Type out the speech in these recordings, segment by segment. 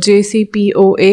JCPOA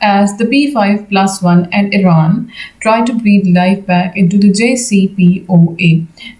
as the P5+1 and Iran try to breathe life back into the JCPOA.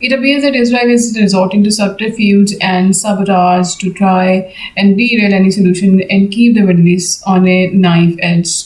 it appears that Israel is resorting to subterfuge and sabotage to try and derail any solution and keep the Middle East on a knife edge.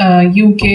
UK,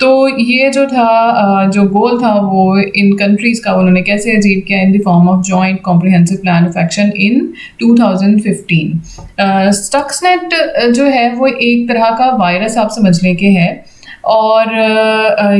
تو یہ جو تھا جو گول تھا وہ ان countries کا انہوں نے کیسے اچیو کیا in the form of joint comprehensive plan of action in 2015. Stuxnet جو ہے وہ ایک طرح کا وائرس آپ سمجھ لیں کہ ہے، اور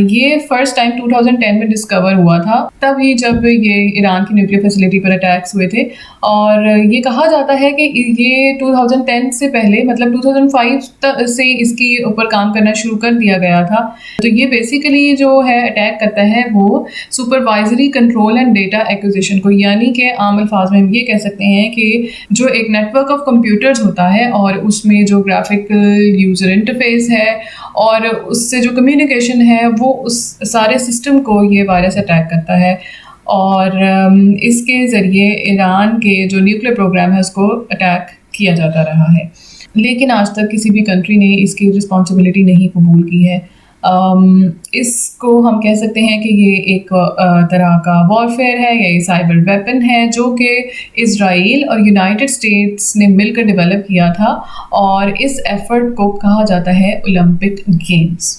یہ فرسٹ ٹائم 2010 میں ڈسکور ہوا تھا، تب ہی جب یہ ایران کی نیوکلیئر فیسلٹی پر اٹیکس ہوئے تھے. اور یہ کہا جاتا ہے کہ یہ 2010 سے پہلے مطلب 2005 سے اس کی اوپر کام کرنا شروع کر دیا گیا تھا. تو یہ بیسیکلی جو ہے اٹیک کرتا ہے وہ supervisory control and data acquisition کو، یعنی کہ عام الفاظ میں ہم یہ کہہ سکتے ہیں کہ جو ایک نیٹ ورک آف کمپیوٹرز ہوتا ہے اور اس میں جو گرافیکل یوزر انٹرفیس ہے اور اس سے جو کمیونیکیشن ہے وہ اس سارے سسٹم کو یہ وائرس اٹیک کرتا ہے، اور اس کے ذریعے ایران کے جو نیوکلیئر پروگرام ہے اس کو اٹیک کیا جاتا رہا ہے. لیکن آج تک کسی بھی کنٹری نے اس کی رسپانسبلٹی نہیں قبول کی ہے. اس کو ہم کہہ سکتے ہیں کہ یہ ایک طرح کا وارفیئر ہے یا یہ سائبر ویپن ہے جو کہ اسرائیل اور یونائٹڈ اسٹیٹس نے مل کر ڈیولپ کیا تھا، اور اس ایفرٹ کو کہا جاتا ہے اولمپک گیمز.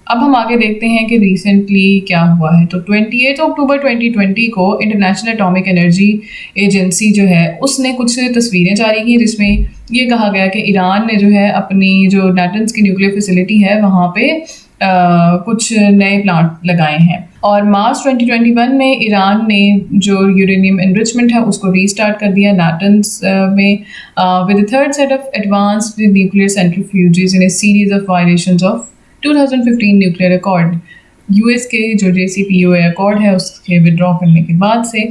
اب ہم آگے دیکھتے ہیں کہ ریسنٹلی کیا ہوا ہے. تو 28 اکتوبر 2020 کو انٹرنیشنل اٹامک انرجی ایجنسی جو ہے اس نے کچھ تصویریں جاری کی جس میں یہ کہا گیا کہ ایران نے جو ہے اپنی جو نیٹنز کی نیوکلیئر فیسلٹی ہے وہاں پہ کچھ نئے پلانٹ لگائے ہیں. اور مارچ 2021 میں ایران نے جو یورینیم انرچمنٹ ہے اس کو ری اسٹارٹ کر دیا نیٹنز میں with third set of advanced nuclear centrifuges in a series of violations of 2015 nuclear accord. U S کے جو JCPOA ایکارڈ ہے اس کے ودرا کرنے کے بعد سے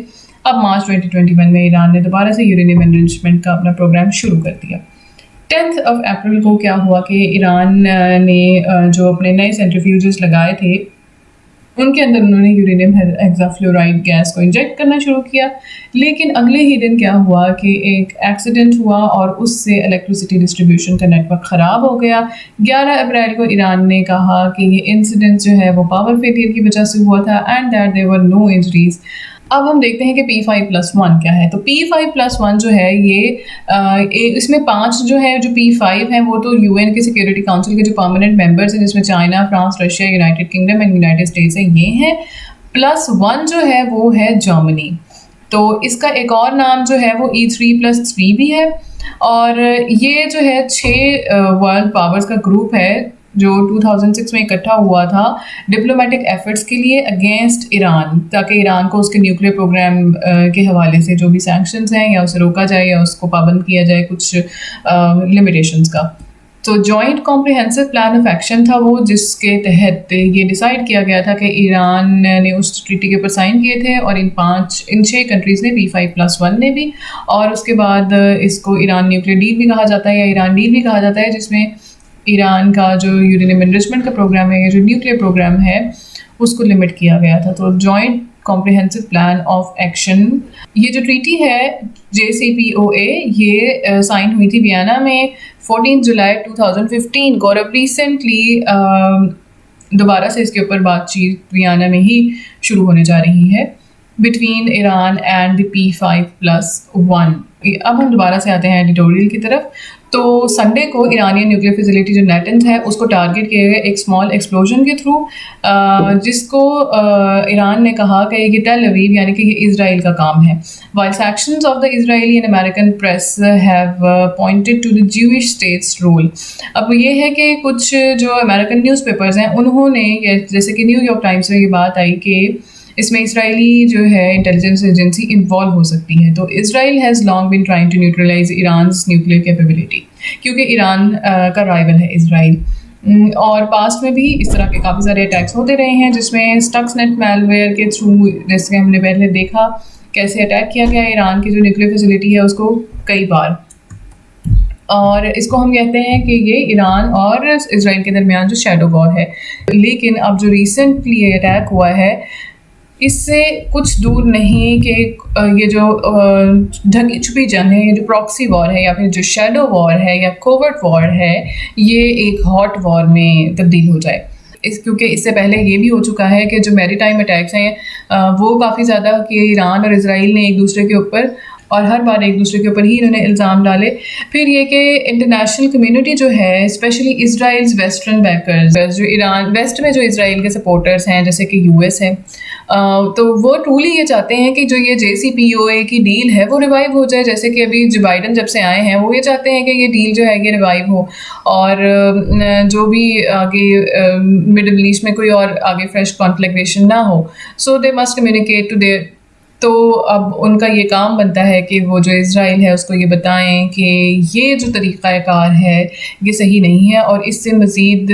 اب مارچ 2021 میں ایران نے دوبارہ سے یورینیم انرچمنٹ کا اپنا پروگرام شروع کر دیا. 10 اپریل کو کیا ہوا کہ ایران نے جو اپنے نئے سینٹریفیوجز لگائے تھے ان کے اندر انہوں نے یورینیم ہیگزا فلورائڈ گیس کو انجیکٹ کرنا شروع کیا. لیکن اگلے ہی دن کیا ہوا کہ ایک ایکسیڈنٹ ہوا اور اس سے الیکٹریسٹی ڈسٹریبیوشن کا نیٹ ورک خراب ہو گیا. 11 اپریل کو ایران نے کہا کہ یہ انسیڈنٹ جو ہے وہ پاور فیلئر کی وجہ سے ہوا تھا and that there were no injuries. اب ہم دیکھتے ہیں کہ P5+1 کیا ہے. تو P5+1 جو ہے یہ اس میں 5 جو ہے جو P5 ہیں وہ تو UN کے سیکیورٹی کاؤنسل کے جو پرماننٹ ممبرس ہیں جس میں China, France, Russia, United kingdom and United States ہیں یہ ہیں، +1 جو ہے وہ ہے جرمنی. تو اس کا ایک اور نام جو ہے وہ E3+3 بھی ہے. اور یہ جو ہے 6 ورلڈ پاورز کا گروپ ہے جو 2006 میں اکٹھا ہوا تھا ڈپلومیٹک ایفرٹس کے لیے اگینسٹ ایران، تاکہ ایران کو اس کے نیوکلیئر پروگرام کے حوالے سے جو بھی سینکشنز ہیں یا اسے روکا جائے یا اس کو پابند کیا جائے کچھ لمیٹیشنز کا. تو joint comprehensive plan of action تھا وہ، جس کے تحت یہ ڈیسائیڈ کیا گیا تھا کہ ایران نے اس ٹریٹی کے اوپر سائن کیے تھے اور ان 6 کنٹریز نے P5+1 نے بھی. اور اس کے بعد اس کو ایران نیوکلیئر ڈیل بھی کہا جاتا ہے یا ایران ڈیل بھی کہا جاتا ہے، جس میں ایران کا جو یورینیم انرچمنٹ کا پروگرام ہے یا جو نیوکلیئر پروگرام ہے اس کو لمٹ کیا گیا تھا. تو joint comprehensive plan of action, یہ جو ٹریٹی ہے JCPOA یہ سائن ہوئی تھی ویانا میں 14 جولائی 2015 کو، اور اب ریسنٹلی دوبارہ سے اس کے اوپر بات چیت ویانا میں ہی شروع ہونے جا رہی ہے between Iran and the P5+1. اب ہم دوبارہ سے آتے ہیں ایڈیٹوریل کی طرف. تو سنڈے کو ایرانی نیوکلیئر فیسلٹی جو نیٹنز ہے اس کو ٹارگیٹ کیے گئے ایک اسمال ایکسپلوژن کے تھرو، جس کو ایران نے کہا کہ یہ ٹیل اویو یعنی کہ یہ اسرائیل کا کام ہے. While sections of the Israeli and American press have pointed to the Jewish state's role. اب یہ ہے کہ کچھ جو امیریکن نیوز پیپرز ہیں انہوں نے، جیسے کہ نیو یارک ٹائمس میں یہ بات آئی کہ اس میں اسرائیلی جو ہے انٹیلیجنس ایجنسی انوالو ہو سکتی ہے. تو Israel has long been trying to neutralise Iran's nuclear capability, کیونکہ ایران کا رائول ہے اسرائیل. اور پاسٹ میں بھی اس طرح کے کافی سارے اٹیکس ہوتے رہے ہیں جس میں اسٹکس نیٹ میل ویئر کے تھرو، جیسے ہم نے پہلے دیکھا کیسے اٹیک کیا گیا ایران کی جو نیوکلیئر فیسلٹی ہے اس کو کئی بار. اور اس کو ہم کہتے ہیں کہ یہ ایران اور اسرائیل کے درمیان جو شیڈو وار ہے. لیکن اب جو ریسنٹلی یہ اٹیک ہوا ہے اس سے کچھ دور نہیں کہ یہ جو ڈھکی چھپی جنگ ہے، یہ جو پراکسی وار ہے یا پھر جو شیڈو وار ہے یا کوورٹ وار ہے، یہ ایک ہاٹ وار میں تبدیل ہو جائے. کیونکہ اس سے پہلے یہ بھی ہو چکا ہے کہ جو میری ٹائم اٹیکس ہیں وہ کافی زیادہ کہ ایران اور اسرائیل نے ایک دوسرے کے اوپر اور ہر بار ایک دوسرے کے اوپر ہی انہوں نے الزام ڈالے. پھر یہ کہ انٹرنیشنل کمیونٹی جو ہے اسپیشلی اسرائیلز ویسٹرن بیکرز جو ایران ویسٹ میں جو اسرائیل کے سپورٹرز ہیں جیسے کہ یو ایس ہے, تو وہ ٹرولی یہ چاہتے ہیں کہ جو یہ جے سی پی او اے کی ڈیل ہے وہ ریوائیو ہو جائے, جیسے کہ ابھی جو بائیڈن جب سے آئے ہیں وہ یہ چاہتے ہیں کہ یہ ڈیل جو ہے یہ ریوائیو ہو, اور جو بھی آگے مڈل ایسٹ میں کوئی اور آگے فریش کانفلیگریشن نہ ہو. سو دے مسٹ کمیونیکیٹ ٹو دیر. تو اب ان کا یہ کام بنتا ہے کہ وہ جو اسرائیل ہے اس کو یہ بتائیں کہ یہ جو طریقہ کار ہے یہ صحیح نہیں ہے اور اس سے مزید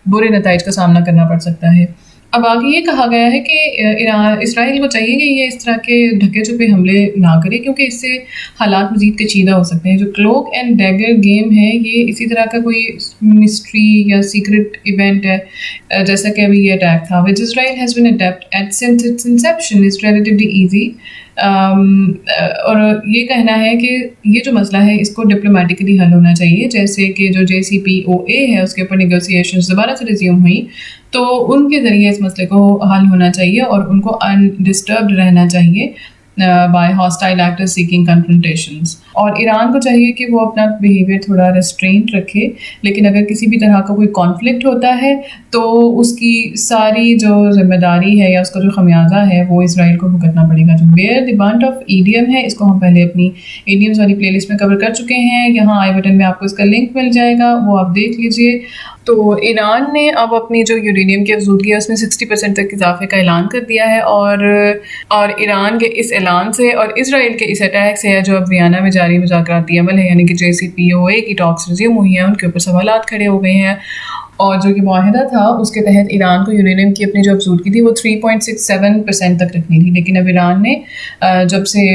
برے نتائج کا سامنا کرنا پڑ سکتا ہے. اب آگے یہ کہا گیا ہے کہ اسرائیل کو چاہیے کہ یہ اس طرح کے ڈھکے چھپے حملے نہ کرے, کیونکہ اس سے حالات مزید کشیدہ ہو سکتے ہیں. جو کلوک اینڈ ڈیگر گیم ہے یہ اسی طرح کا کوئی مسٹری یا سیکرٹ ایونٹ ہے جیسا کہ ابھی یہ اٹیک تھا. which Israel has been adept at since its inception is relatively easy. اور یہ کہنا ہے کہ یہ جو مسئلہ ہے اس کو ڈپلومیٹکلی حل ہونا چاہیے, جیسے کہ جو جے سی پی او اے ہے اس کے اوپر نیگوسیشنز دوبارہ سے ریزیوم ہوئی تو ان کے ذریعے اس مسئلے کو حل ہونا چاہیے اور ان کو انڈسٹربڈ رہنا چاہیے بائی ہاسٹائل ایکٹرز سیکنگ کنفرنٹیشنز. اور ایران کو چاہیے کہ وہ اپنا بیہیویئر تھوڑا ریسٹرینٹ رکھے, لیکن اگر کسی بھی طرح کا کوئی کانفلکٹ ہوتا ہے تو اس کی ساری جو ذمہ داری ہے یا اس کا جو خمیازہ ہے وہ اسرائیل کو بھگتنا پڑے گا. جو بیئر دی بنٹ آف ایڈیم ہے اس کو ہم پہلے اپنی ایڈیمز والی پلے لسٹ میں کور کر چکے ہیں, یہاں آئی بٹن میں آپ کو اس کا لنک مل جائے گا, وہ آپ دیکھ لیجئے. تو ایران نے اب اپنی جو یورینیم کی افزودگی ہے اس میں 60% تک اضافے کا اعلان کر دیا ہے, اور ایران کے اس اعلان سے اور اسرائیل کے اس اٹیک سے جو اب ویانا میں جاری مذاکراتی عمل ہے یعنی کہ جے سی پی او اے کی ٹاکس ریزیوم ہوئی ہیں, ان کے اوپر سوالات کھڑے ہو گئے ہیں. اور جو یہ معاہدہ تھا اس کے تحت ایران کو یورینیم کی اپنی جو افزودگی تھی وہ 3.67% تک رکھنی تھی, لیکن اب ایران نے جب سے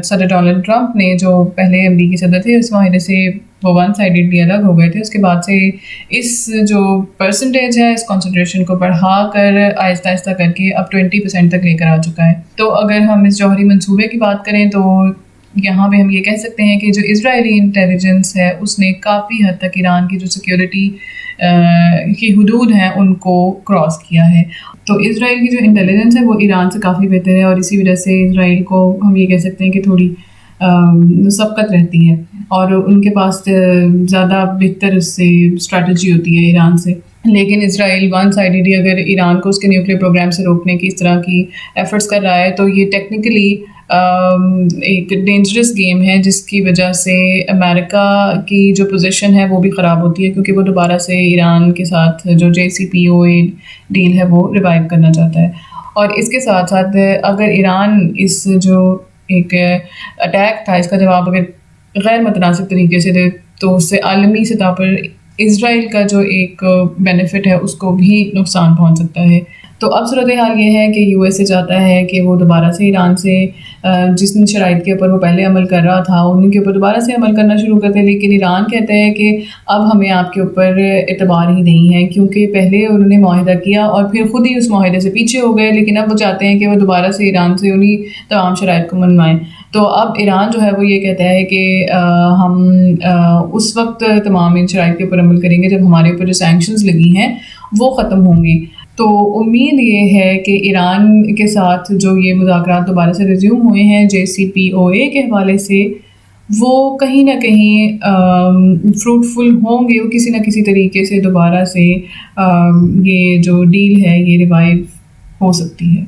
صدر ڈونلڈ ٹرمپ نے جو پہلے امریکی صدر تھے اس معاہدے سے وہ ون سائیڈڈلی الگ ہو گئے تھے, اس کے بعد سے اس جو پرسنٹیج ہے اس کنسنٹریشن کو بڑھا کر آہستہ آہستہ کر کے اب 20% تک لے کر آ چکا ہے. تو اگر ہم اس جوہری منصوبے کی بات کریں تو یہاں پہ ہم یہ کہہ سکتے ہیں کہ جو اسرائیلی انٹیلیجنس ہے اس نے کافی حد تک ایران کی جو سیکیورٹی کی حدود ہیں ان کو کراس کیا ہے. تو اسرائیل کی جو انٹیلیجنس ہے وہ ایران سے کافی بہتر ہے, اور اسی وجہ سے اسرائیل کو ہم یہ کہہ سکتے ہیں کہ تھوڑی سبقت رہتی ہے اور ان کے پاس زیادہ بہتر اس سے اسٹریٹجی ہوتی ہے ایران سے. لیکن اسرائیل ون سائیڈڈلی اگر ایران کو اس کے نیوکلیئر پروگرام سے روکنے کی اس طرح کی ایفرٹس کر رہا ہے تو یہ ٹیکنیکلی ایک ڈینجرس گیم ہے جس کی وجہ سے امریکہ کی جو پوزیشن ہے وہ بھی خراب ہوتی ہے, کیونکہ وہ دوبارہ سے ایران کے ساتھ جو جے سی پی او اے ڈیل ہے وہ ریوائیو کرنا چاہتا ہے. اور اس کے ساتھ ساتھ اگر ایران اس جو ایک اٹیک تھا اس کا جواب اگر غیر متناسب طریقے سے دے تو اس سے عالمی سطح پر اسرائیل کا جو ایک بینیفٹ ہے اس کو بھی نقصان پہنچ سکتا ہے. تو اب صورتحال یہ ہے کہ یو ایس اے چاہتا ہے کہ وہ دوبارہ سے ایران سے جس شرائط کے اوپر وہ پہلے عمل کر رہا تھا ان کے اوپر دوبارہ سے عمل کرنا شروع کرتے, لیکن ایران کہتا ہے کہ اب ہمیں آپ کے اوپر اعتبار ہی نہیں ہے, کیونکہ پہلے انہوں نے معاہدہ کیا اور پھر خود ہی اس معاہدے سے پیچھے ہو گئے, لیکن اب وہ چاہتے ہیں کہ وہ دوبارہ سے ایران سے انہی تمام شرائط کو منوائیں. تو اب ایران جو ہے وہ یہ کہتا ہے کہ ہم اس وقت تمام ان شرائط کے اوپر عمل کریں گے جب ہمارے اوپر جو سینکشنز لگی ہیں وہ ختم ہوں گی. تو امید یہ ہے کہ ایران کے ساتھ جو یہ مذاکرات دوبارہ سے ریزیوم ہوئے ہیں جے سی پی او اے کے حوالے سے وہ کہیں نہ کہیں فروٹفل ہوں گے, وہ کسی نہ کسی طریقے سے دوبارہ سے یہ جو ڈیل ہے یہ ریوائیو ہو سکتی ہے.